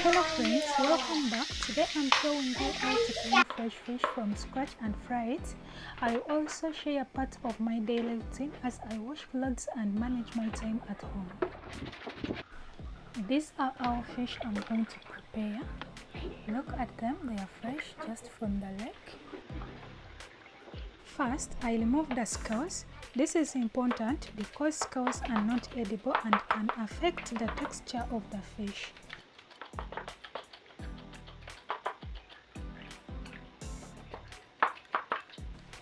Hello friends, welcome back. Today I'm showing you how to clean fresh fish from scratch and fry it. I also share part of my daily routine as I wash clothes and manage my time at home. These are our fish I'm going to prepare. Look at them, they are fresh just from the lake. First, I remove the scales. This is important because scales are not edible and can affect the texture of the fish.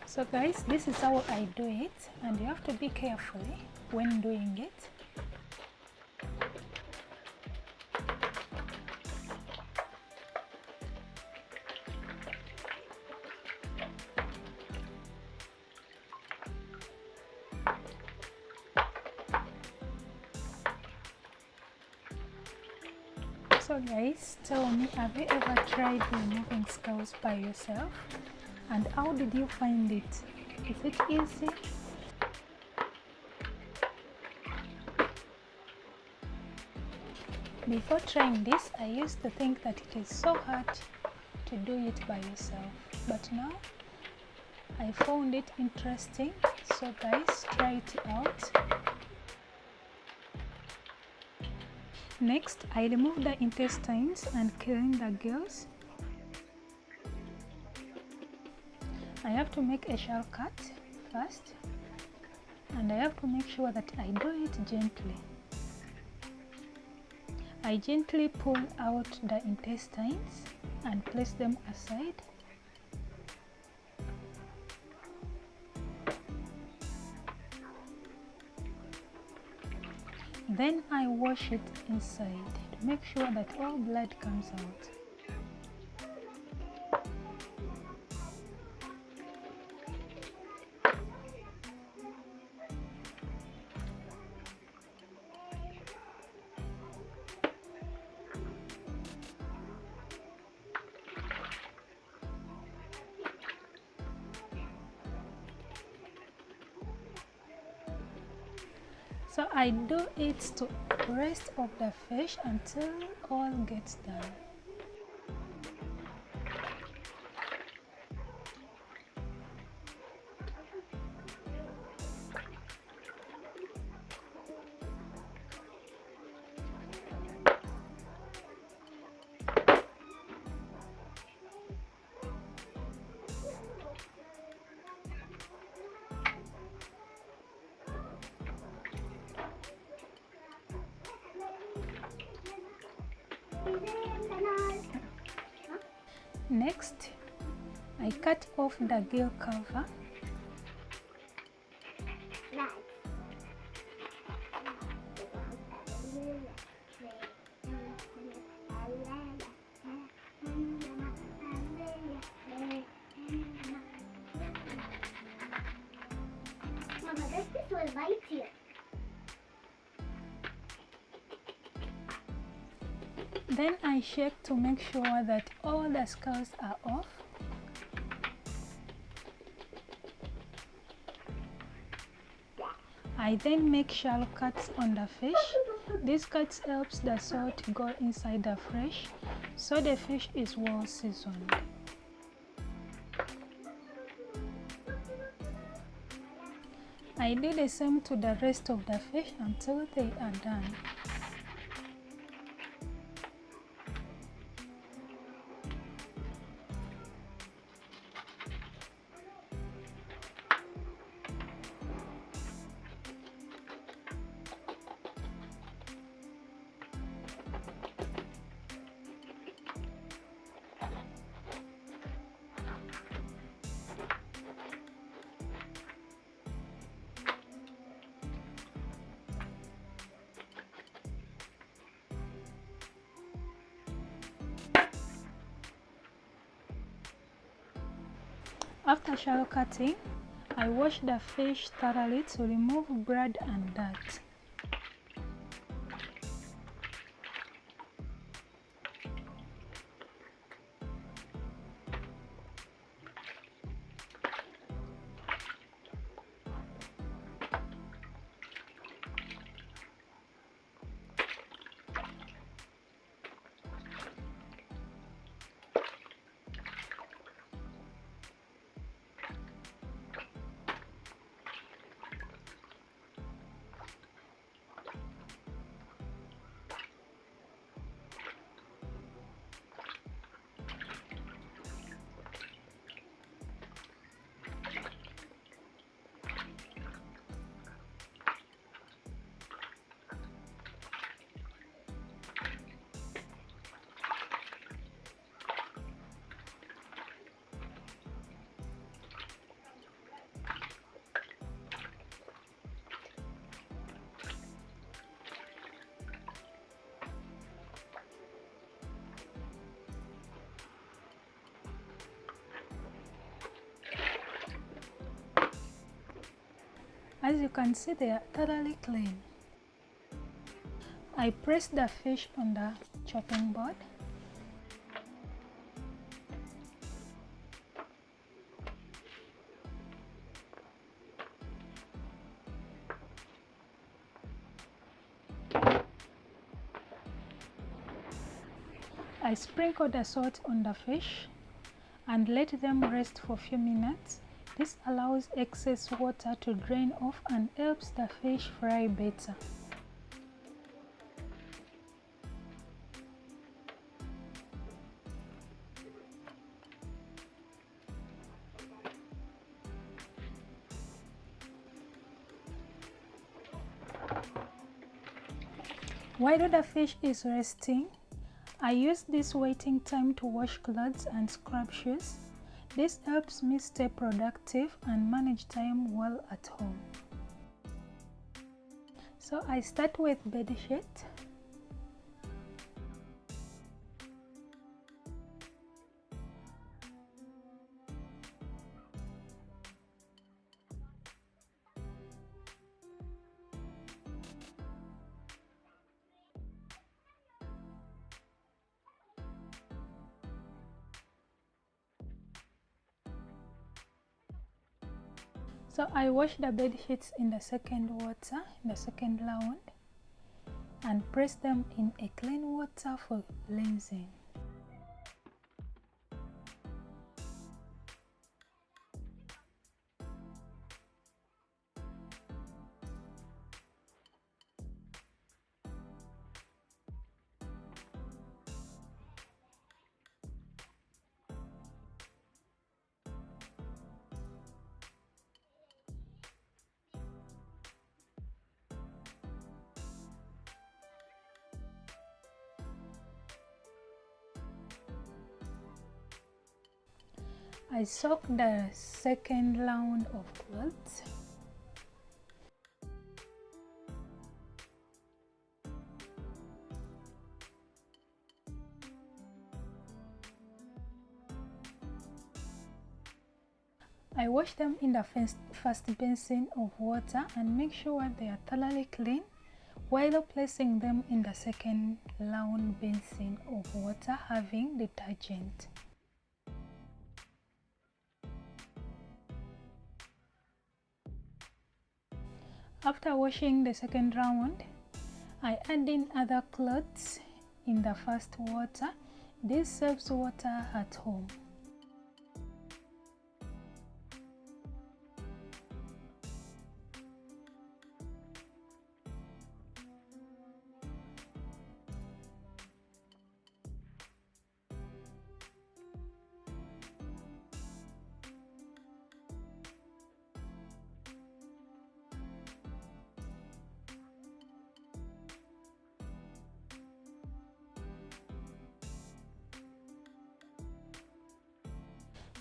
So guys, this is how I do it, and you have to be careful when doing it. So guys, tell me, have you ever tried removing scales by yourself? And how did you find it? Is it easy? Before trying this, I used to think that it is so hard to do it by yourself. But now, I found it interesting. So guys, try it out. Next, I remove the intestines and clean the gills. I have to make a shell cut first, and I have to make sure that I do it gently. I gently pull out the intestines and place them aside. Then I wash it inside to make sure that all blood comes out. So I do it to the rest of the fish until all gets done. Next, I cut off the gill cover. Mama, this was right here. Then I shake to make sure that all the scales are off. I then make shallow cuts on the fish. These cuts helps the salt go inside the fish, so the fish is well seasoned. I do the same to the rest of the fish until they are done. After shallow cutting, I wash the fish thoroughly to remove blood and dirt. As you can see, they are thoroughly clean. I press the fish on the chopping board. I sprinkle the salt on the fish and let them rest for a few minutes. This allows excess water to drain off and helps the fish fry better. While the fish is resting, I use this waiting time to wash clothes and scrub shoes. This helps me stay productive and manage time well at home. So I start with bed sheet. So I wash the bed sheets in the second water, in the second round, and press them in a clean water for cleansing. I soak the second round of clothes. I wash them in the first basin of water and make sure they are thoroughly clean while placing them in the second round basin of water having detergent. After washing the second round, I add in other clothes in the first water. This saves water at home.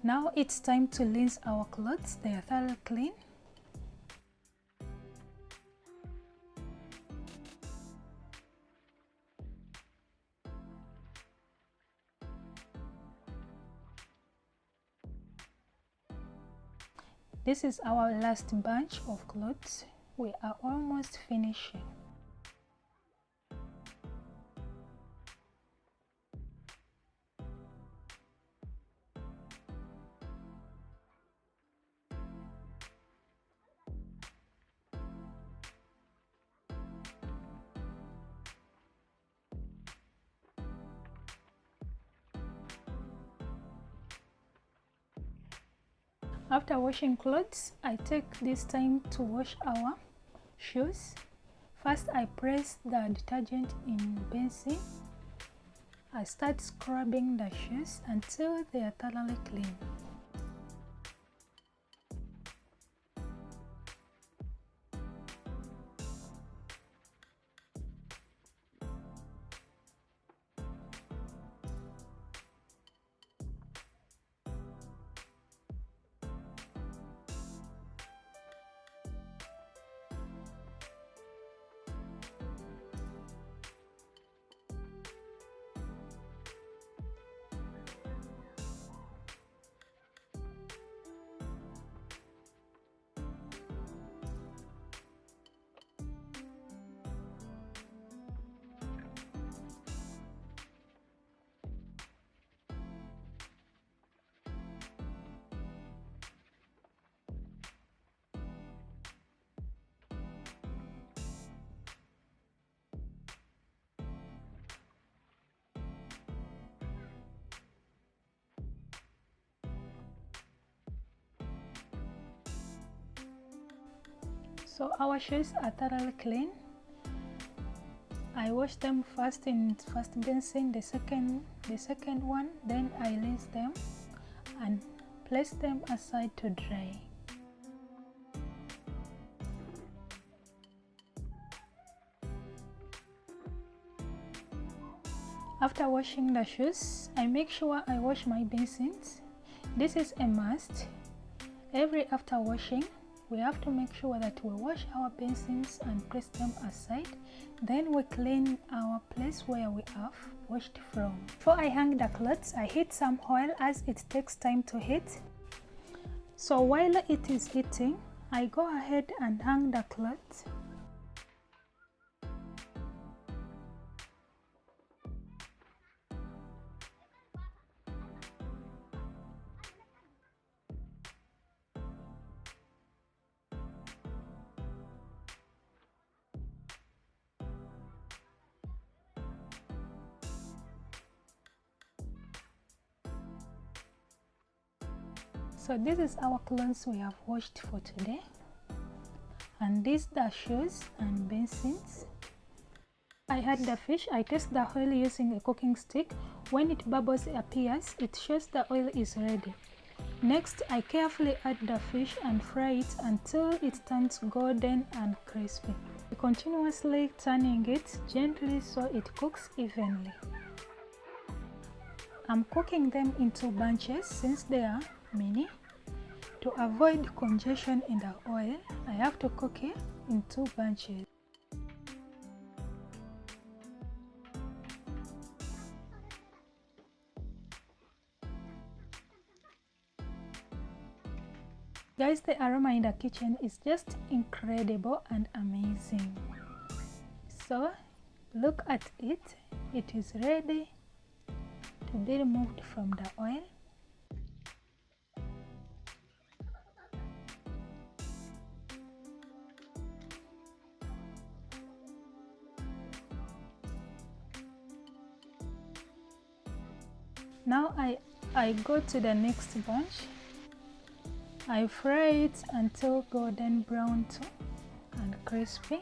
Now it's time to rinse our clothes. They are thoroughly clean. This is our last bunch of clothes. We are almost finishing. After washing clothes, I take this time to wash our shoes. First, I press the detergent in basin. I start scrubbing the shoes until they are thoroughly clean. So our shoes are thoroughly clean. I wash them first in first basin, the second one, then I rinse them and place them aside to dry. After washing the shoes, I make sure I wash my basins. This is a must. Every after washing, we have to make sure that we wash our basins and place them aside. Then we clean our place where we have washed from. Before I hang the clothes, I heat some oil as it takes time to heat. So while it is heating, I go ahead and hang the clothes. So this is our clothes we have washed for today, and these are shoes and basins. I had the fish. I test the oil using a cooking stick. When it bubbles appears, it shows the oil is ready. Next, I carefully add the fish and fry it until it turns golden and crispy, continuously turning it gently so it cooks evenly. I'm cooking them in 2 bunches since they are mini. To avoid congestion in the oil, I have to cook it in 2 bunches. Guys, the aroma in the kitchen is just incredible and amazing. So look at it. It is ready to be removed from the oil. Now I go to the next bunch. I fry it until golden brown too and crispy.